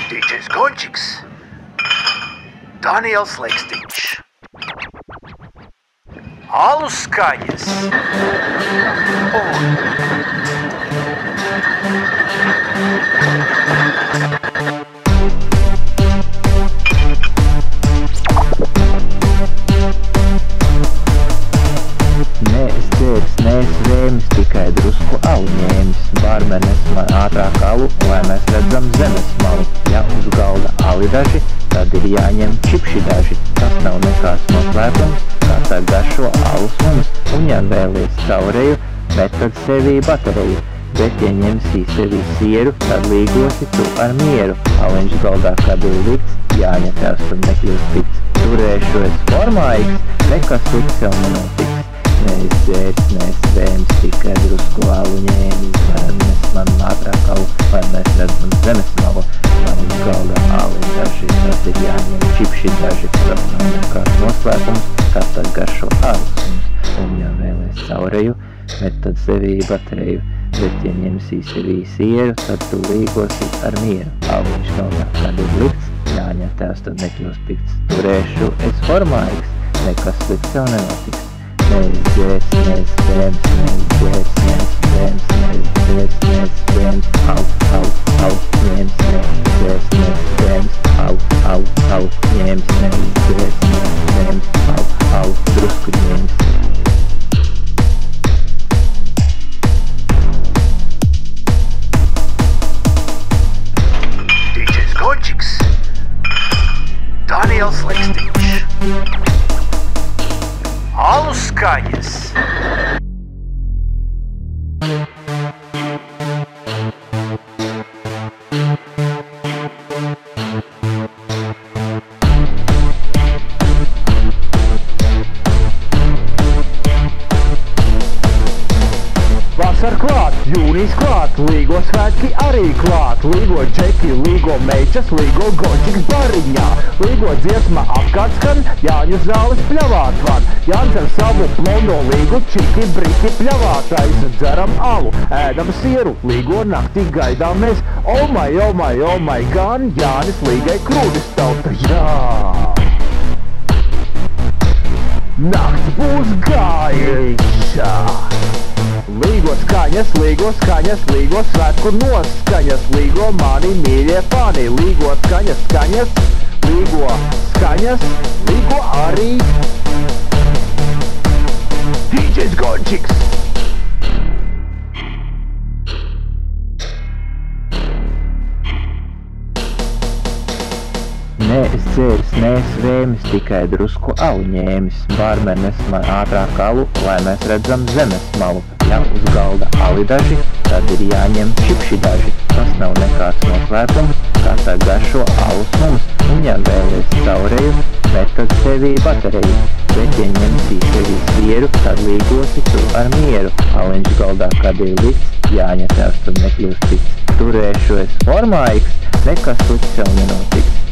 DJs Gončiks, Daniels Lekstiņš, Alus skaņas Neesvēmis, tikai drusku alu ņēmis. Barmenes man ātrāk alu, lai mēs redzam zemes malu. Ja uz galda ali daži, tad ir jāņem čipši daži. Tas nav nekāds noslēpums, kā tā garšo alus mums. Un ja vēlies caureju, bet tad sevī batereju. Bet ja ņemsī sevī sieru, tad līgosi tu ar mieru. Aliņš galdā, kad ir likts, jāņa tevs tad nekļūst pikts. Turēšu es formāiks, nekas slikts jau nenotiks. Neesvēmis, tikai drusku alu ņēmis. Barmenes man ātrāk alu, lai mēs redzam zemes malu. Man uz galda ali daži, tad ir jāņem čipši daži. Tas nav nekāds noslēpums, kā tad garšo alus mums. Un ja vēlies caureju, bet tad sevī batereju. Bet ja ņemsī sevī sieru, tad tu līgosi ar mieru. Aliņš galdā, kad ir likts, jāņem tevs tad nekļūst pikts. Turēšu es formāiks, nekas slikts jau nenotiks. Neesvēmis, au, ņēmis, au, ņēmis, au, drusku ņēmis. DJs Gončiks, Daniels Lekstiņš, Alus skaņas Vasar klāt, jūnijas klāt, līgo svētki arī klāt. Līgo džeki, līgo meičas, līgo Gončiks bariņā. Līgo dziesma apkārt skan, Jāņu zāles pļavāt van. Jānis ar savu blondo līgu, čiki, briki pļavātais. Dzeram alu, ēdam sieru, līgo naktī gaidām mēs. Oh my, gan Jānis līgai krūtis tauta, jā! Nakts būs gaiša! Līgo skaņas, līgo svētku noskaņas. Līgo mani mīļie fani. Līgo skaņas, līgo skaņas, līgo arī DJs Gončiks. Neesvēmis, tikai drusku alu ņēmis. Barmenes man ātrāk alu, lai mēs redzam zemes malu. Ja uz galda ali daži, tad ir jāņem čipši daži. Tas nav nekāds noslēpums, kā tā garšo alus mums. Un ja vēlies caureju, bet tad sevī batereju. Bet ja ņemsī sevī sieru, tad līgosi tu ar mieru. Aliņš galdā, kad ir likts, jāņa tevs tad nekļūst pikts. Turēšu es formāiks, nekas slikts jau nenotiks.